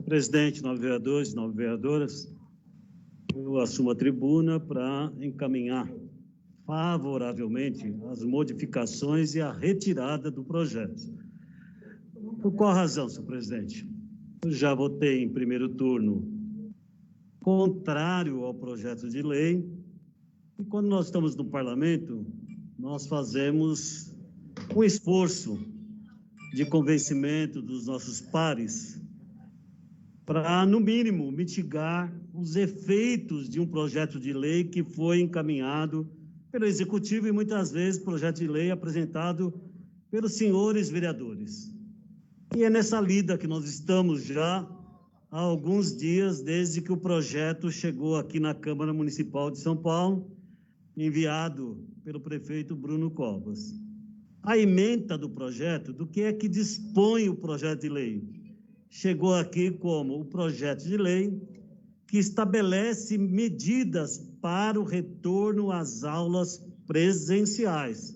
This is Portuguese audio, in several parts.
Presidente, nove vereadores, nove vereadoras, eu assumo a tribuna para encaminhar favoravelmente as modificações e a retirada do projeto. Por qual razão, senhor presidente? Eu já votei em primeiro turno contrário ao projeto de lei, e quando nós estamos no parlamento, nós fazemos um esforço de convencimento dos nossos pares para, no mínimo, mitigar os efeitos de um projeto de lei que foi encaminhado pelo Executivo e, muitas vezes, projeto de lei apresentado pelos senhores vereadores. E é nessa lida que nós estamos já há alguns dias, desde que o projeto chegou aqui na Câmara Municipal de São Paulo, enviado pelo prefeito Bruno Covas. A ementa do projeto, do que é que dispõe o projeto de lei? Chegou aqui como o projeto de lei que estabelece medidas para o retorno às aulas presenciais.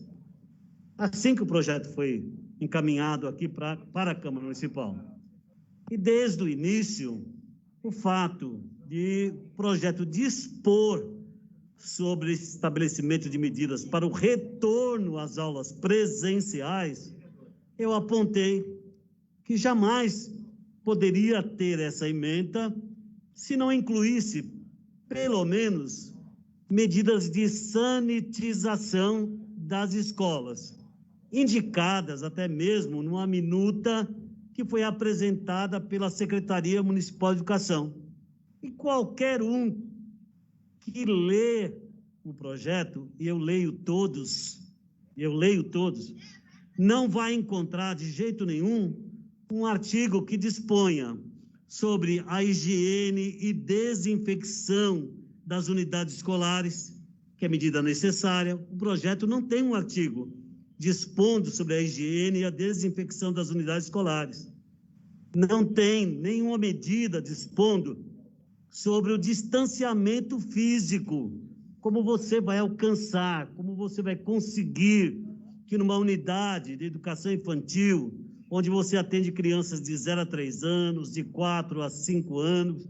Assim que o projeto foi encaminhado aqui para a Câmara Municipal. E desde o início, o fato de o projeto dispor sobre estabelecimento de medidas para o retorno às aulas presenciais, eu apontei que jamais poderia ter essa ementa se não incluísse, pelo menos, medidas de sanitização das escolas, indicadas até mesmo numa minuta que foi apresentada pela Secretaria Municipal de Educação. E qualquer um que lê o projeto, e eu leio todos, não vai encontrar de jeito nenhum um artigo que disponha sobre a higiene e desinfecção das unidades escolares, que é medida necessária. O projeto não tem um artigo dispondo sobre a higiene e a desinfecção das unidades escolares. Não tem nenhuma medida dispondo sobre o distanciamento físico, como você vai alcançar, como você vai conseguir que numa unidade de educação infantil, onde você atende crianças de 0 a 3 anos, de 4 a 5 anos,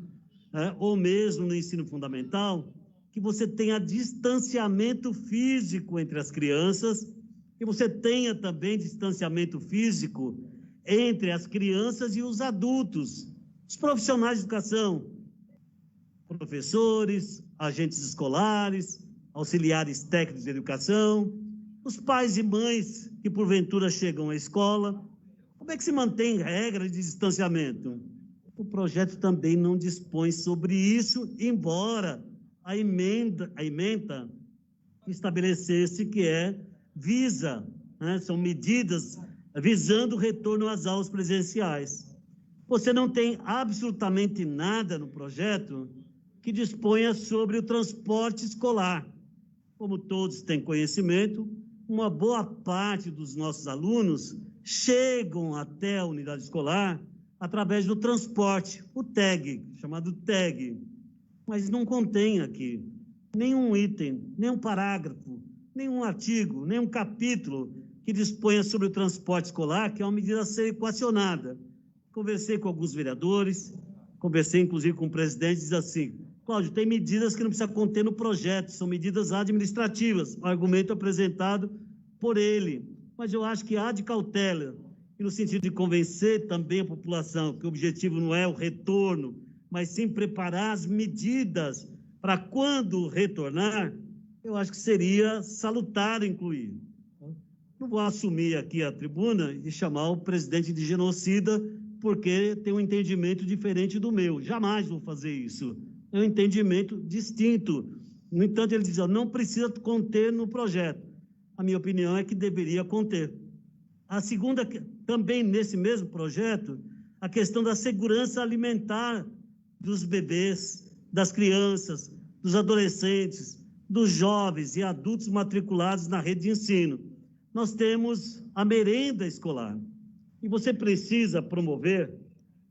ou mesmo no ensino fundamental, que você tenha distanciamento físico entre as crianças, que você tenha também distanciamento físico entre as crianças e os adultos, os profissionais de educação, professores, agentes escolares, auxiliares técnicos de educação, os pais e mães que porventura chegam à escola. Como é que se mantém regras de distanciamento? O projeto também não dispõe sobre isso, embora a emenda estabelecesse que visa, são medidas visando o retorno às aulas presenciais. Você não tem absolutamente nada no projeto que disponha sobre o transporte escolar. Como todos têm conhecimento, uma boa parte dos nossos alunos chegam até a unidade escolar através do transporte, o TEG, chamado TEG, mas não contém aqui nenhum item, nenhum parágrafo, nenhum artigo, nenhum capítulo que disponha sobre o transporte escolar, que é uma medida a ser equacionada. Conversei com alguns vereadores, conversei inclusive com o presidente, diz assim: Cláudio, tem medidas que não precisa conter no projeto, são medidas administrativas, o argumento apresentado por ele. Mas eu acho que há de cautela, e no sentido de convencer também a população que o objetivo não é o retorno, mas sim preparar as medidas para quando retornar, eu acho que seria salutar incluir. Não vou assumir aqui a tribuna e chamar o presidente de genocida porque tem um entendimento diferente do meu. Jamais vou fazer isso. É um entendimento distinto. No entanto, ele diz, não precisa conter no projeto. A minha opinião é que deveria conter. A segunda, também nesse mesmo projeto, a questão da segurança alimentar dos bebês, das crianças, dos adolescentes, dos jovens e adultos matriculados na rede de ensino. Nós temos a merenda escolar. E você precisa promover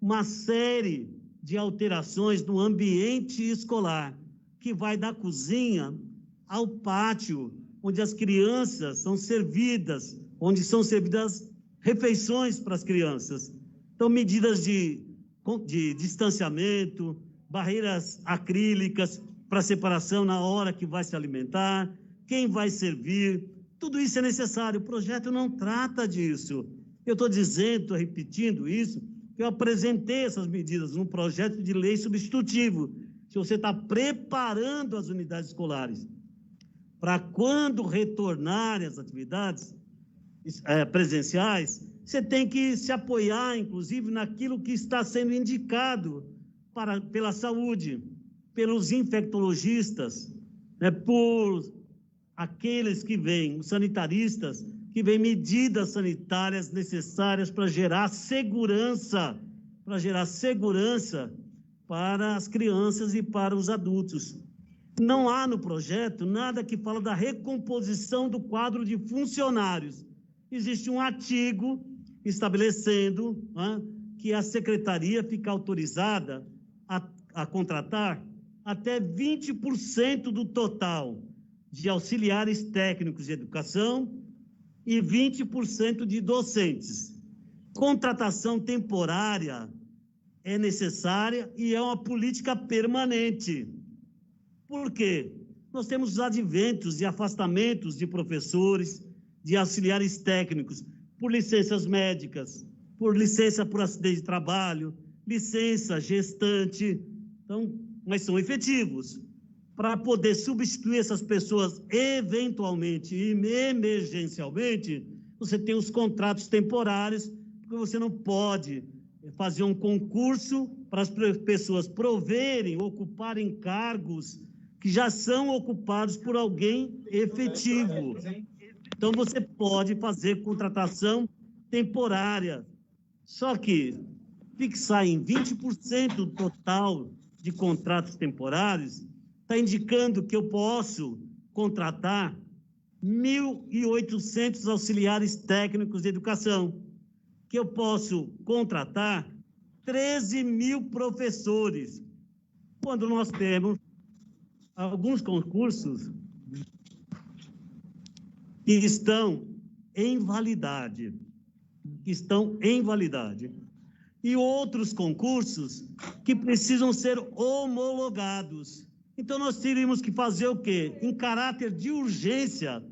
uma série de alterações no ambiente escolar, que vai da cozinha ao pátio, onde as crianças são servidas, onde são servidas refeições para as crianças. Então, medidas de de distanciamento, barreiras acrílicas para separação na hora que vai se alimentar, quem vai servir, tudo isso é necessário. O projeto não trata disso. Eu estou dizendo, estou repetindo isso, que eu apresentei essas medidas num projeto de lei substitutivo. Se você está preparando as unidades escolares para quando retornarem as atividades presenciais, você tem que se apoiar, inclusive, naquilo que está sendo indicado pela saúde, pelos infectologistas, né, por aqueles que vêm, os sanitaristas, que vêm medidas sanitárias necessárias para gerar segurança para as crianças e para os adultos. Não há no projeto nada que fala da recomposição do quadro de funcionários. Existe um artigo estabelecendo que a secretaria fica autorizada a contratar até 20% do total de auxiliares técnicos de educação e 20% de docentes. Contratação temporária é necessária e é uma política permanente. Por quê? Nós temos os adventos e afastamentos de professores, de auxiliares técnicos, por licenças médicas, por licença por acidente de trabalho, licença gestante, então, mas são efetivos. Para poder substituir essas pessoas eventualmente e emergencialmente, você tem os contratos temporários, porque você não pode fazer um concurso para as pessoas proverem, ocuparem cargos que já são ocupados por alguém efetivo. Então, você pode fazer contratação temporária, só que fixar em 20% do total de contratos temporários está indicando que eu posso contratar 1.800 auxiliares técnicos de educação, que eu posso contratar 13 mil professores, quando nós temos alguns concursos que estão em validade, e outros concursos que precisam ser homologados. Então, nós teríamos que fazer o quê? Em caráter de urgência,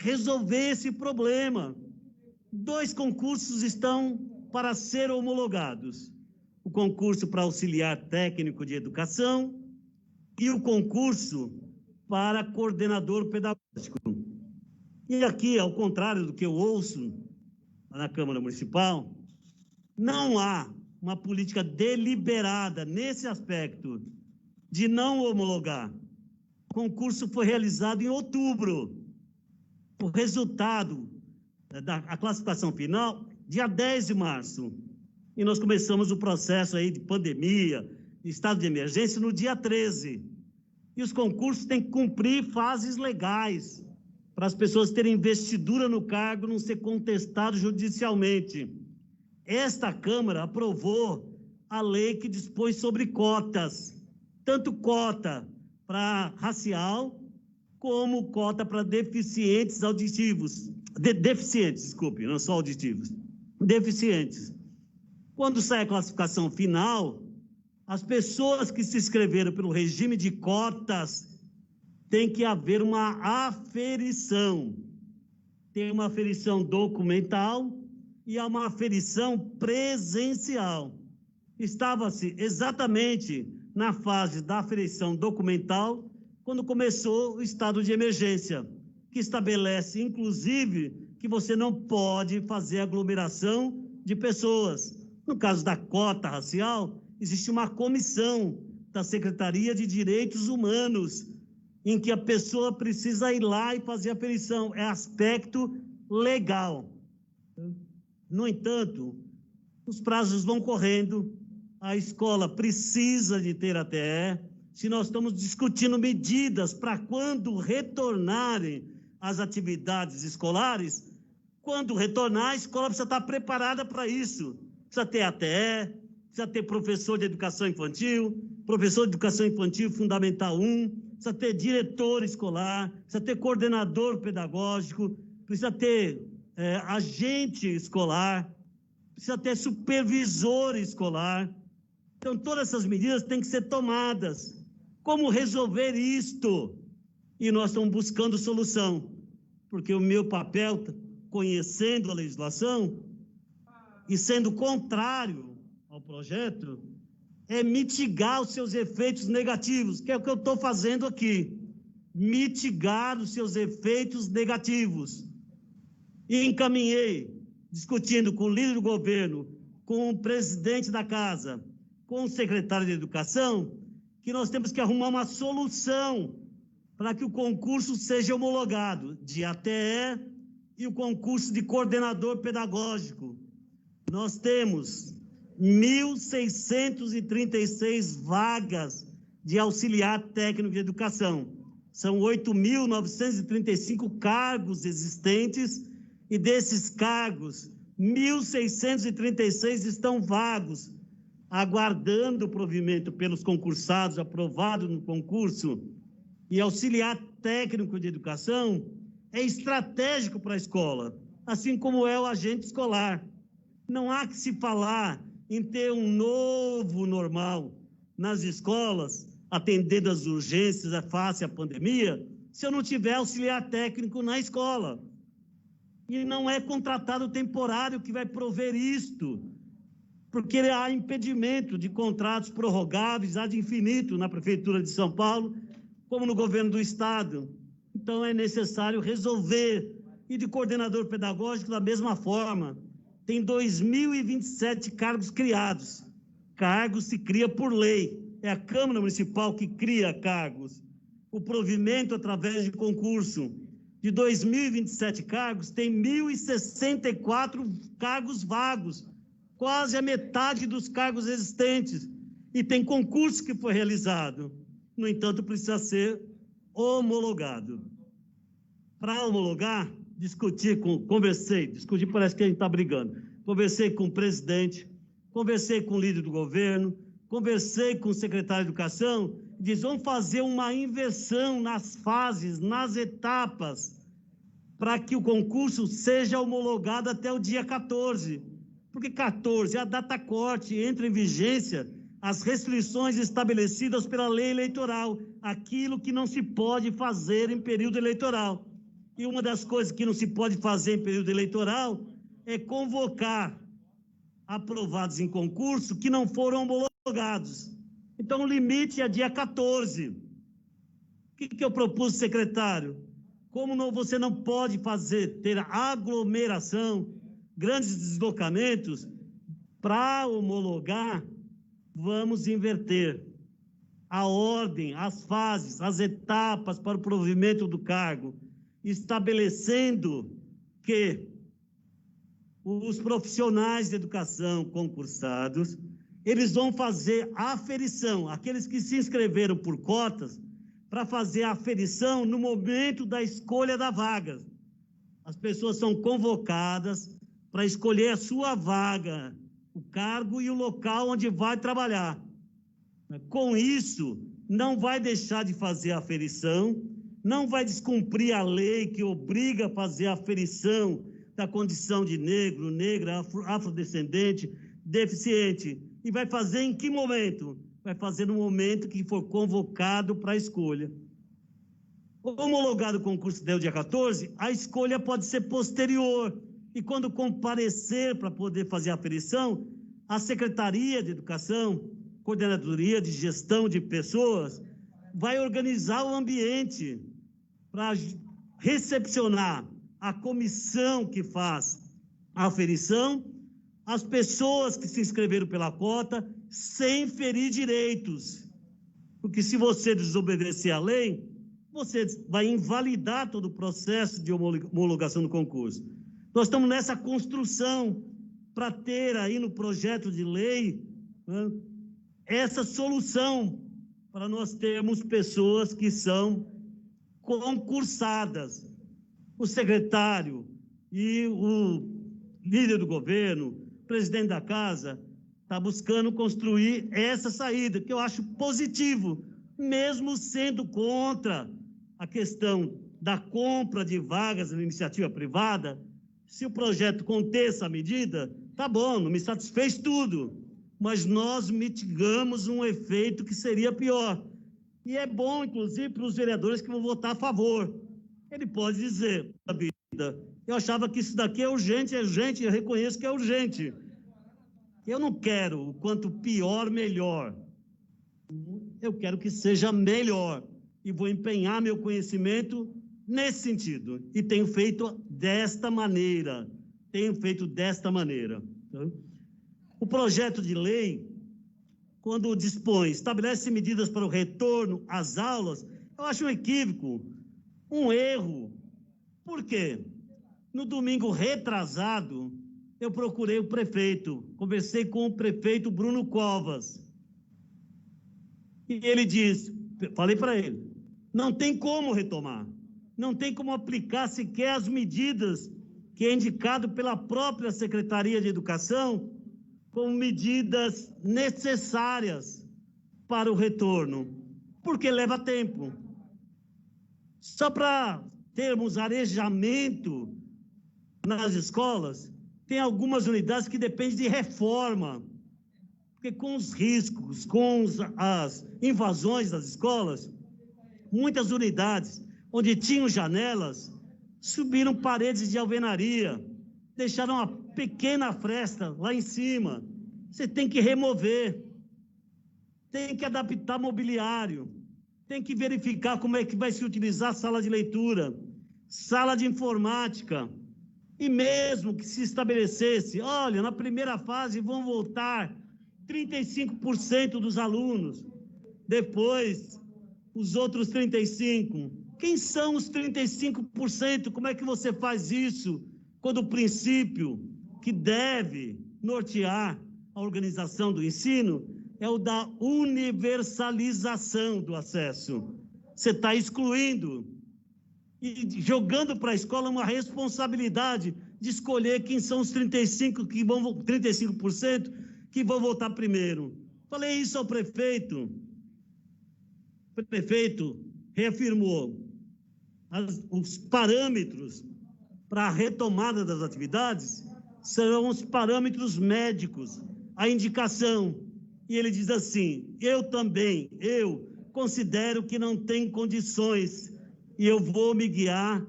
resolver esse problema. 2 concursos estão para ser homologados. O concurso para auxiliar técnico de educação e o concurso para coordenador pedagógico. E aqui, ao contrário do que eu ouço na Câmara Municipal, não há uma política deliberada nesse aspecto de não homologar. O concurso foi realizado em outubro. O resultado da classificação final, dia 10 de março. E nós começamos o processo aí de pandemia, de estado de emergência, no dia 13. E os concursos têm que cumprir fases legais, para as pessoas terem investidura no cargo, não ser contestado judicialmente. Esta Câmara aprovou a lei que dispõe sobre cotas, tanto cota para racial, como cota para deficientes auditivos. Deficientes, desculpe, não só auditivos. Deficientes. Quando sai a classificação final, as pessoas que se inscreveram pelo regime de cotas, tem que haver uma aferição. Tem uma aferição documental e há uma aferição presencial. Estava-se exatamente na fase da aferição documental quando começou o estado de emergência, que estabelece, inclusive, que você não pode fazer aglomeração de pessoas. No caso da cota racial, existe uma comissão da Secretaria de Direitos Humanos, em que a pessoa precisa ir lá e fazer a aferição. É aspecto legal. No entanto, os prazos vão correndo, a escola precisa de ter ATE. Se nós estamos discutindo medidas para quando retornarem as atividades escolares, quando retornar, a escola precisa estar preparada para isso. Precisa ter ATE, precisa ter professor de educação infantil, professor de educação infantil fundamental 1, precisa ter diretor escolar, precisa ter coordenador pedagógico, precisa ter agente escolar, precisa ter supervisor escolar. Então, todas essas medidas têm que ser tomadas. Como resolver isto? E nós estamos buscando solução, porque o meu papel, conhecendo a legislação e sendo contrário ao projeto, é mitigar os seus efeitos negativos, que é o que eu estou fazendo aqui. Mitigar os seus efeitos negativos. E encaminhei, discutindo com o líder do governo, com o presidente da casa, com o secretário de Educação, que nós temos que arrumar uma solução para que o concurso seja homologado de ATE e o concurso de coordenador pedagógico. Nós temos 1.636 vagas de auxiliar técnico de educação. São 8.935 cargos existentes e desses cargos, 1.636 estão vagos, aguardando o provimento pelos concursados, aprovado no concurso. E auxiliar técnico de educação é estratégico para a escola, assim como é o agente escolar. Não há que se falar em ter um novo normal nas escolas, atendendo às urgências face à pandemia, se eu não tiver auxiliar técnico na escola. E não é contratado temporário que vai prover isto, porque há impedimento de contratos prorrogáveis ad infinito na Prefeitura de São Paulo, como no governo do Estado. Então, é necessário resolver. E de coordenador pedagógico, da mesma forma. Tem 2.027 cargos criados. Cargos se cria por lei. É a Câmara Municipal que cria cargos. O provimento através de concurso. De 2.027 cargos, tem 1.064 cargos vagos. Quase a metade dos cargos existentes. E tem concurso que foi realizado. No entanto, precisa ser homologado. Para homologar, discuti, parece que a gente está brigando. Conversei com o presidente, conversei com o líder do governo, conversei com o secretário de Educação, diz, vamos fazer uma inversão nas fases, nas etapas, para que o concurso seja homologado até o dia 14. Porque 14 é a data corte, entra em vigência as restrições estabelecidas pela lei eleitoral, aquilo que não se pode fazer em período eleitoral. E uma das coisas que não se pode fazer em período eleitoral é convocar aprovados em concurso que não foram homologados. Então, o limite é dia 14. O que eu propus, secretário? Como você não pode ter aglomeração, grandes deslocamentos, para homologar, vamos inverter a ordem, as fases, as etapas para o provimento do cargo, estabelecendo que os profissionais de educação concursados, eles vão fazer a aferição, aqueles que se inscreveram por cotas, para fazer a aferição no momento da escolha da vaga. As pessoas são convocadas para escolher a sua vaga, o cargo e o local onde vai trabalhar. Com isso, não vai deixar de fazer a aferição, não vai descumprir a lei que obriga a fazer a aferição da condição de negro, negra, afrodescendente, deficiente. E vai fazer em que momento? Vai fazer no momento que for convocado para a escolha. Homologado o concurso do dia 14, a escolha pode ser posterior. E quando comparecer para poder fazer a aferição, a Secretaria de Educação, Coordenadoria de Gestão de Pessoas, vai organizar o ambiente para recepcionar a comissão que faz a aferição, as pessoas que se inscreveram pela cota, sem ferir direitos. Porque se você desobedecer à lei, você vai invalidar todo o processo de homologação do concurso. Nós estamos nessa construção para ter aí no projeto de lei, né, essa solução para nós termos pessoas que são concursadas. O secretário e o líder do governo, o presidente da casa, está buscando construir essa saída, que eu acho positivo, mesmo sendo contra a questão da compra de vagas na iniciativa privada. Se o projeto conter essa medida, tá bom, não me satisfez tudo, mas nós mitigamos um efeito que seria pior. E é bom, inclusive, para os vereadores que vão votar a favor. Ele pode dizer, eu achava que isso daqui é urgente, eu reconheço que é urgente. Eu não quero o quanto pior, melhor. Eu quero que seja melhor. E vou empenhar meu conhecimento nesse sentido. E tenho feito desta maneira. O projeto de lei, quando dispõe, estabelece medidas para o retorno às aulas, eu acho um equívoco, um erro. Por quê? No domingo retrasado, eu procurei o prefeito, conversei com o prefeito Bruno Covas. E ele disse, falei para ele, não tem como retomar, não tem como aplicar sequer as medidas que é indicado pela própria Secretaria de Educação como medidas necessárias para o retorno, porque leva tempo. Só para termos arejamento nas escolas, tem algumas unidades que dependem de reforma, porque com os riscos, com as invasões das escolas, muitas unidades onde tinham janelas, subiram paredes de alvenaria, deixaram uma pequena fresta lá em cima. Você tem que remover, tem que adaptar mobiliário, tem que verificar como é que vai se utilizar a sala de leitura, sala de informática. E mesmo que se estabelecesse, olha, na primeira fase vão voltar 35% dos alunos, depois os outros 35%. Quem são os 35%? Como é que você faz isso quando o princípio que deve nortear a organização do ensino é o da universalização do acesso? Você está excluindo e jogando para a escola uma responsabilidade de escolher quem são os 35% que vão votar primeiro. Falei isso ao prefeito. O prefeito reafirmou os parâmetros para a retomada das atividades serão os parâmetros médicos, a indicação. E ele diz assim, eu considero que não tem condições e eu vou me guiar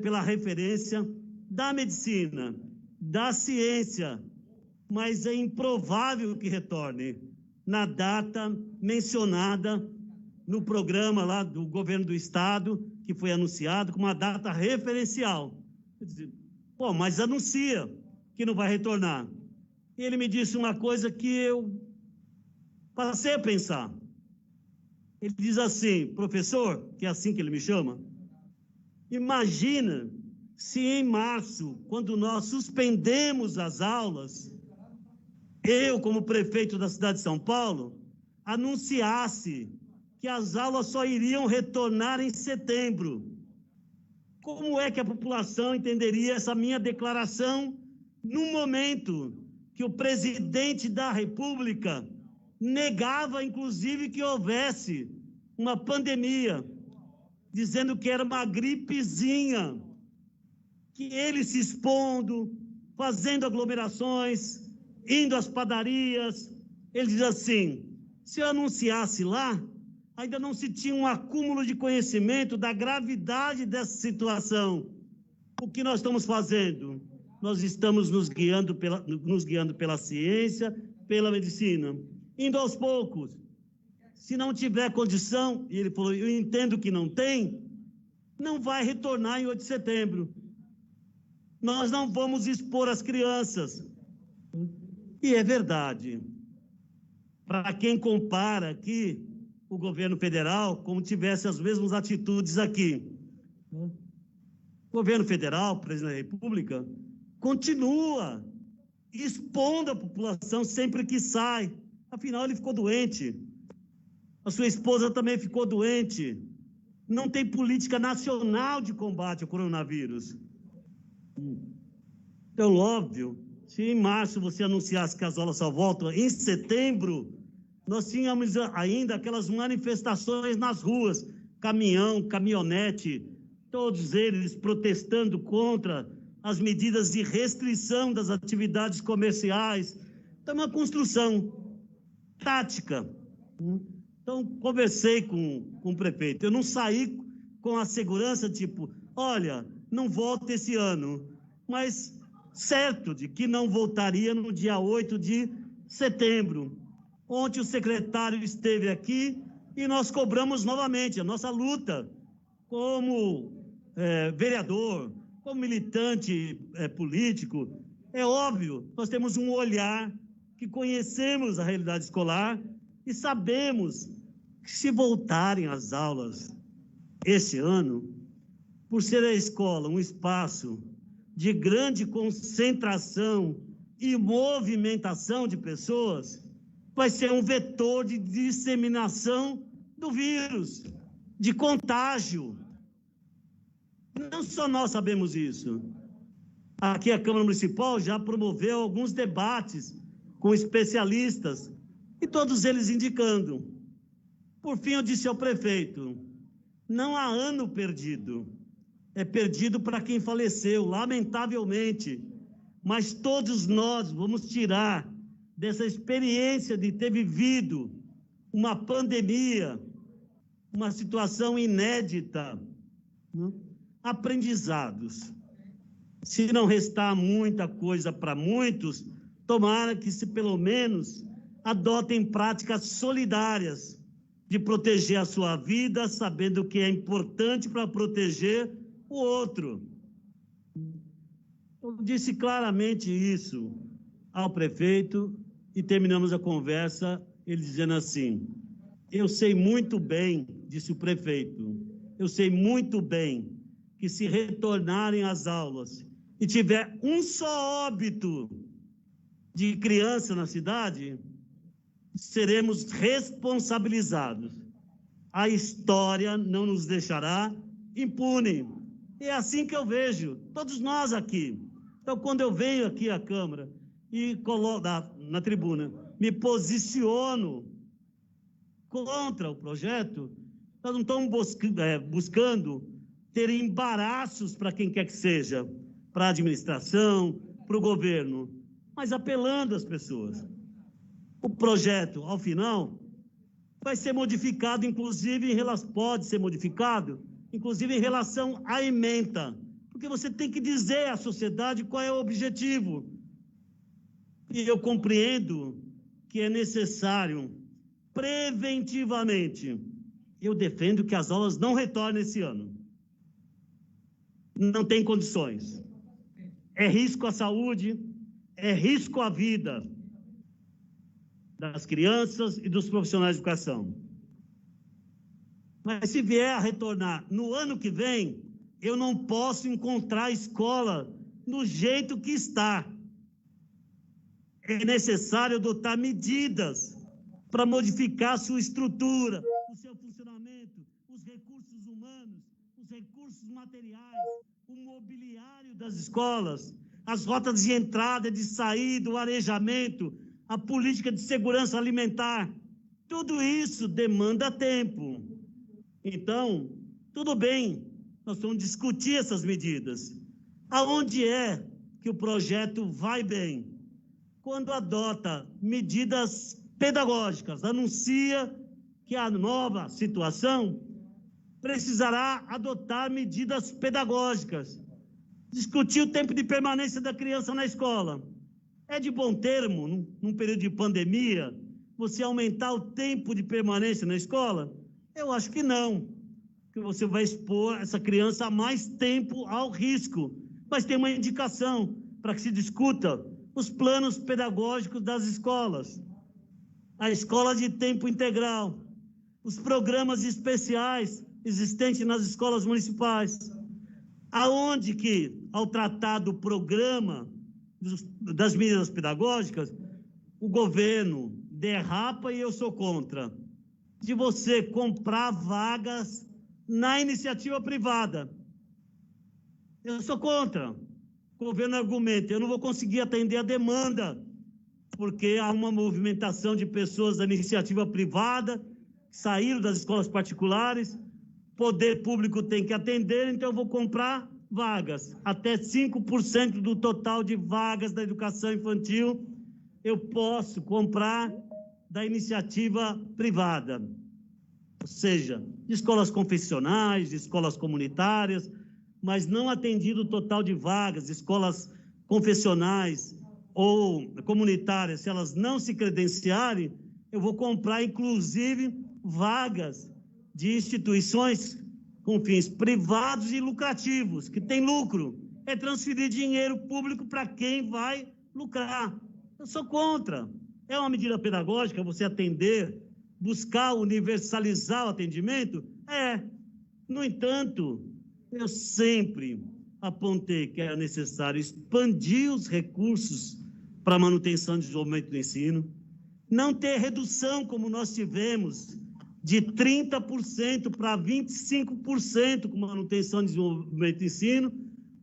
pela referência da medicina, da ciência, mas é improvável que retorne na data mencionada no programa lá do governo do estado, que foi anunciado com uma data referencial. Eu disse, pô, mas anuncia que não vai retornar. E ele me disse uma coisa que eu passei a pensar. Ele diz assim, professor, que é assim que ele me chama, imagina se em março, quando nós suspendemos as aulas, eu, como prefeito da cidade de São Paulo, anunciasse que as aulas só iriam retornar em setembro. Como é que a população entenderia essa minha declaração no momento que o presidente da República negava, inclusive, que houvesse uma pandemia, dizendo que era uma gripezinha, que ele se expondo, fazendo aglomerações, indo às padarias, ele diz assim, se eu anunciasse lá, ainda não se tinha um acúmulo de conhecimento da gravidade dessa situação. O que nós estamos fazendo? Nós estamos nos guiando pela ciência, pela medicina, indo aos poucos. Se não tiver condição, e ele falou, eu entendo que não tem, não vai retornar em 8 de setembro. Nós não vamos expor as crianças. E é verdade. Para quem compara aqui, o governo federal, como tivesse as mesmas atitudes aqui. O governo federal, o presidente da República, continua expondo a população sempre que sai. Afinal, ele ficou doente. A sua esposa também ficou doente. Não tem política nacional de combate ao coronavírus. Então, óbvio, se em março você anunciasse que as aulas só voltam em setembro, nós tínhamos ainda aquelas manifestações nas ruas, caminhão, caminhonete, todos eles protestando contra as medidas de restrição das atividades comerciais, Então, é uma construção tática. Então, conversei com o prefeito. Eu não saí com a segurança, tipo, olha, não volta esse ano, mas certo de que não voltaria no dia 8 de setembro. Ontem o secretário esteve aqui e nós cobramos novamente a nossa luta como vereador, como militante político. É óbvio, nós temos um olhar que conhecemos a realidade escolar e sabemos que se voltarem às aulas este ano, por ser a escola um espaço de grande concentração e movimentação de pessoas, vai ser um vetor de disseminação do vírus, de contágio. Não só nós sabemos isso. Aqui a Câmara Municipal já promoveu alguns debates com especialistas, e todos eles indicando. Por fim, eu disse ao prefeito, não há ano perdido. É perdido para quem faleceu, lamentavelmente. Mas todos nós vamos tirar dessa experiência de ter vivido uma pandemia, uma situação inédita, aprendizados. Se não restar muita coisa para muitos, tomara que se pelo menos adotem práticas solidárias de proteger a sua vida, sabendo que é importante para proteger o outro. Eu disse claramente isso ao prefeito e terminamos a conversa, ele dizendo assim, eu sei muito bem, disse o prefeito, eu sei muito bem que se retornarem às aulas e tiver um só óbito de criança na cidade, seremos responsabilizados. A história não nos deixará impune. É assim que eu vejo, todos nós aqui. Então, quando eu venho aqui à Câmara e coloco na tribuna, me posiciono contra o projeto, nós não estamos buscando ter embaraços para quem quer que seja, para a administração, para o governo, mas apelando às pessoas. O projeto, ao final, vai ser modificado, inclusive, pode ser modificado, inclusive em relação à ementa, porque você tem que dizer à sociedade qual é o objetivo. E eu compreendo que é necessário, preventivamente, eu defendo que as aulas não retornem esse ano. Não tem condições. É risco à saúde, é risco à vida das crianças e dos profissionais de educação. Mas se vier a retornar no ano que vem, eu não posso encontrar a escola do jeito que está. É necessário adotar medidas para modificar sua estrutura, o seu funcionamento, os recursos humanos, os recursos materiais, o mobiliário das escolas, as rotas de entrada, de saída, o arejamento, a política de segurança alimentar. Tudo isso demanda tempo. Então, tudo bem, nós vamos discutir essas medidas. Aonde é que o projeto vai bem? Quando adota medidas pedagógicas, anuncia que a nova situação precisará adotar medidas pedagógicas, discutir o tempo de permanência da criança na escola. É de bom termo, num período de pandemia, você aumentar o tempo de permanência na escola? Eu acho que não, que você vai expor essa criança a mais tempo ao risco. Mas tem uma indicação para que se discuta os planos pedagógicos das escolas, a escola de tempo integral, os programas especiais existentes nas escolas municipais, aonde que, ao tratar do programa das medidas pedagógicas, o governo derrapa e eu sou contra, de você comprar vagas na iniciativa privada. Eu sou contra. O governo argumenta, eu não vou conseguir atender a demanda, porque há uma movimentação de pessoas da iniciativa privada, que saíram das escolas particulares, o poder público tem que atender, então eu vou comprar vagas, até 5% do total de vagas da educação infantil eu posso comprar da iniciativa privada, ou seja, de escolas confessionais, de escolas comunitárias, mas não atendido o total de vagas, escolas confessionais ou comunitárias, se elas não se credenciarem, eu vou comprar, inclusive, vagas de instituições com fins privados e lucrativos, que tem lucro. É transferir dinheiro público para quem vai lucrar. Eu sou contra. É uma medida pedagógica você atender, buscar universalizar o atendimento? É. No entanto, eu sempre apontei que era necessário expandir os recursos para a manutenção e desenvolvimento do ensino, não ter redução como nós tivemos de 30% para 25% com manutenção e desenvolvimento do ensino,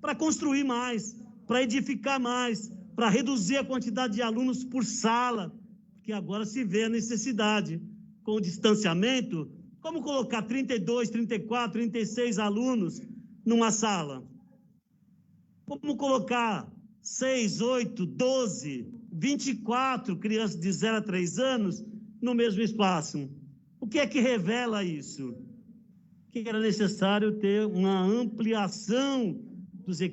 para construir mais, para edificar mais, para reduzir a quantidade de alunos por sala, porque agora se vê a necessidade, com o distanciamento, como colocar 32, 34, 36 alunos numa sala? Como colocar 6, 8, 12, 24 crianças de 0 a 3 anos no mesmo espaço? O que é que revela isso? Que era necessário ter uma ampliação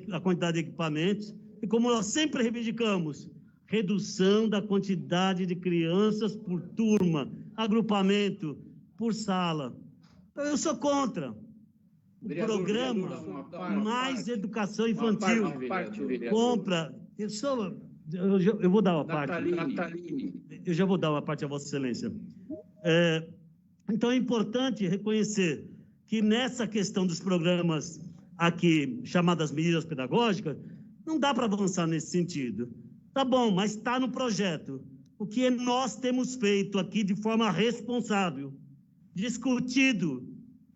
da quantidade de equipamentos, e como nós sempre reivindicamos, redução da quantidade de crianças por turma, agrupamento por sala. Então, eu sou contra o programa Mais Educação Infantil. Compra. Eu vou dar uma parte. Eu já vou dar uma parte a Vossa Excelência. Então, é importante reconhecer que nessa questão dos programas aqui, chamadas medidas pedagógicas, não dá para avançar nesse sentido. Tá bom, mas está no projeto. O que nós temos feito aqui de forma responsável, discutido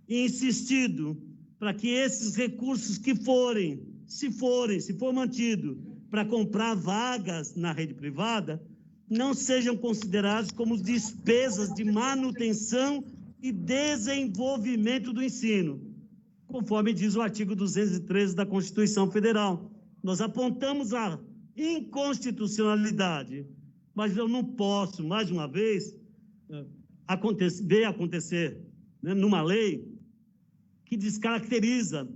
e insistido para que esses recursos que forem, se for mantido para comprar vagas na rede privada, não sejam considerados como despesas de manutenção e desenvolvimento do ensino, conforme diz o artigo 213 da Constituição Federal. Nós apontamos a inconstitucionalidade, mas eu não posso, mais uma vez, ver acontecer, né, numa lei que descaracteriza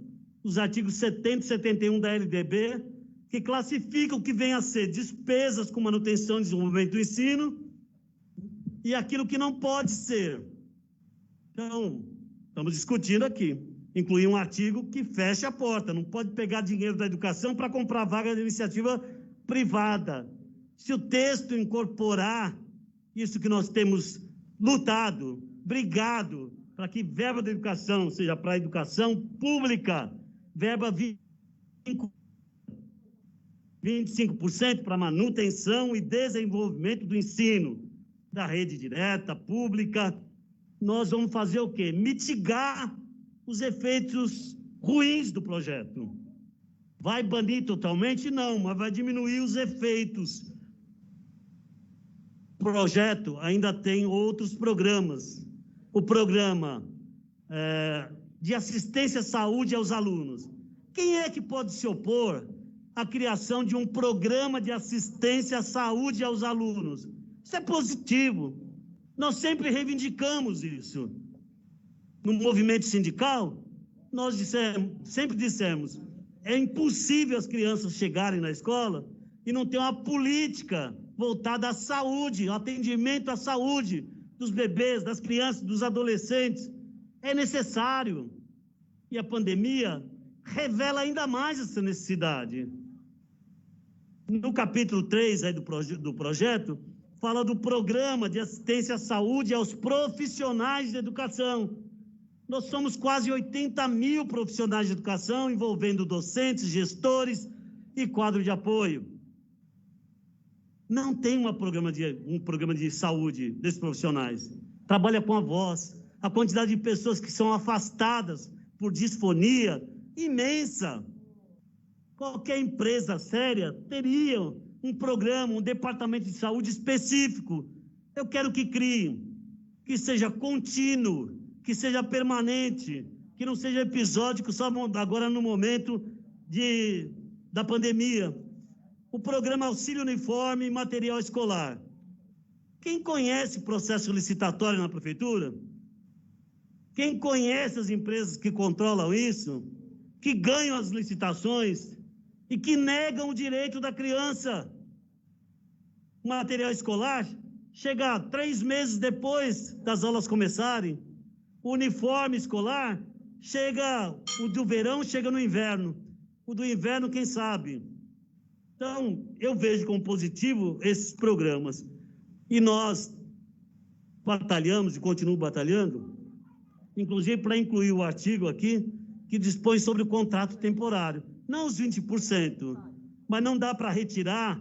os artigos 70 e 71 da LDB, que classificam o que vem a ser despesas com manutenção e desenvolvimento do ensino e aquilo que não pode ser. Então, estamos discutindo aqui, incluir um artigo que feche a porta, não pode pegar dinheiro da educação para comprar vaga de iniciativa privada. Se o texto incorporar isso que nós temos lutado, brigado, para que verba da educação seja para a educação pública, verba 25% para manutenção e desenvolvimento do ensino, da rede direta, pública, nós vamos fazer o quê? Mitigar os efeitos ruins do projeto. Vai banir totalmente? Não, mas vai diminuir os efeitos. O projeto ainda tem outros programas. O programa de assistência à saúde aos alunos. Quem é que pode se opor à criação de um programa de assistência à saúde aos alunos? Isso é positivo. Nós sempre reivindicamos isso. No movimento sindical, nós sempre dissemos, é impossível as crianças chegarem na escola e não ter uma política voltada à saúde, ao atendimento à saúde dos bebês, das crianças, dos adolescentes. É necessário. E a pandemia revela ainda mais essa necessidade. No capítulo 3 aí do projeto, fala do programa de assistência à saúde aos profissionais de educação. Nós somos quase 80 mil profissionais de educação, envolvendo docentes, gestores e quadro de apoio. Não tem um programa de saúde desses profissionais. Trabalha com a voz. A quantidade de pessoas que são afastadas por disfonia, imensa. Qualquer empresa séria teria um programa, um departamento de saúde específico. Eu quero que crie, que seja contínuo, que seja permanente, que não seja episódico só agora no momento da pandemia. o programa Auxílio Uniforme e Material Escolar. Quem conhece o processo licitatório na prefeitura? Quem conhece as empresas que controlam isso, que ganham as licitações e que negam o direito da criança? O material escolar chega 3 meses depois das aulas começarem. O uniforme escolar chega, o do verão chega no inverno. O do inverno, quem sabe? Então, eu vejo como positivo esses programas. E nós batalhamos e continuo batalhando, inclusive para incluir o artigo aqui, que dispõe sobre o contrato temporário. Não os 20%, mas não dá para retirar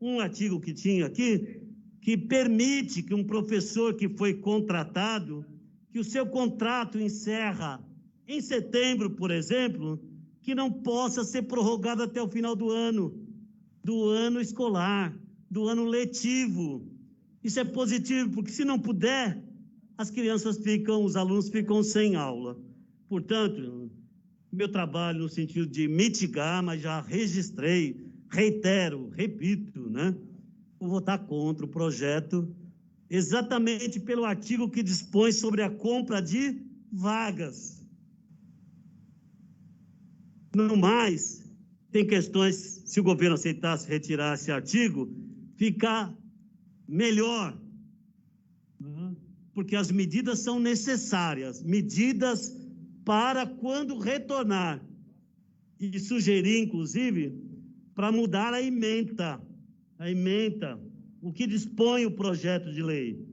um artigo que tinha aqui, que permite que um professor que foi contratado, que o seu contrato encerra em setembro, por exemplo, que não possa ser prorrogado até o final do ano escolar, do ano letivo. Isso é positivo, porque se não puder, os alunos ficam sem aula. Portanto, meu trabalho no sentido de mitigar, mas já registrei, reitero, repito, né? Vou votar contra o projeto, exatamente pelo artigo que dispõe sobre a compra de vagas. No mais, tem questões, se o governo aceitasse retirar esse artigo, ficar melhor, porque as medidas são necessárias, medidas para quando retornar, e sugerir, inclusive, para mudar a ementa, o que dispõe o projeto de lei,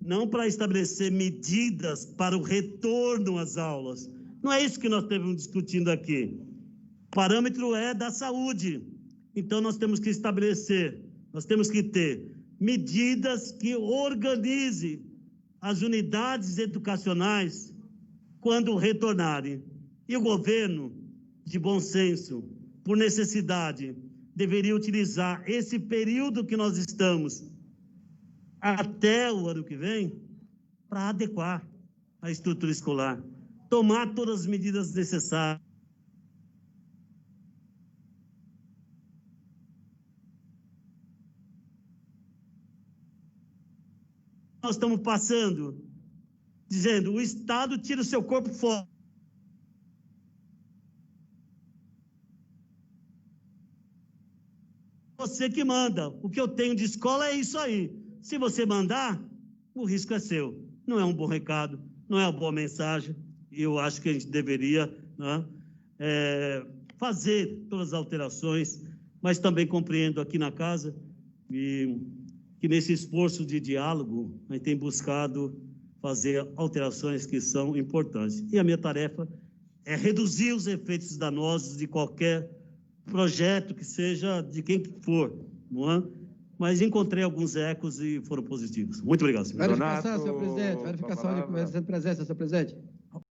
não para estabelecer medidas para o retorno às aulas. Não é isso que nós estamos discutindo aqui. O parâmetro é da saúde. Então, nós temos que estabelecer, nós temos que ter medidas que organizem as unidades educacionais quando retornarem. E o governo, de bom senso, por necessidade, deveria utilizar esse período que nós estamos até o ano que vem para adequar a estrutura escolar, tomar todas as medidas necessárias. Nós estamos passando, dizendo, o Estado tira o seu corpo fora. Você que manda. O que eu tenho de escola é isso aí. Se você mandar, o risco é seu. Não é um bom recado, não é uma boa mensagem. E eu acho que a gente deveria, né, fazer todas as alterações, mas também compreendo aqui na casa que nesse esforço de diálogo a gente tem buscado fazer alterações que são importantes. E a minha tarefa é reduzir os efeitos danosos de qualquer projeto, que seja de quem for, não é? Mas encontrei alguns ecos e foram positivos. Muito obrigado, senhor. Verificação, senhor presidente. Verificação de presença, senhor presidente.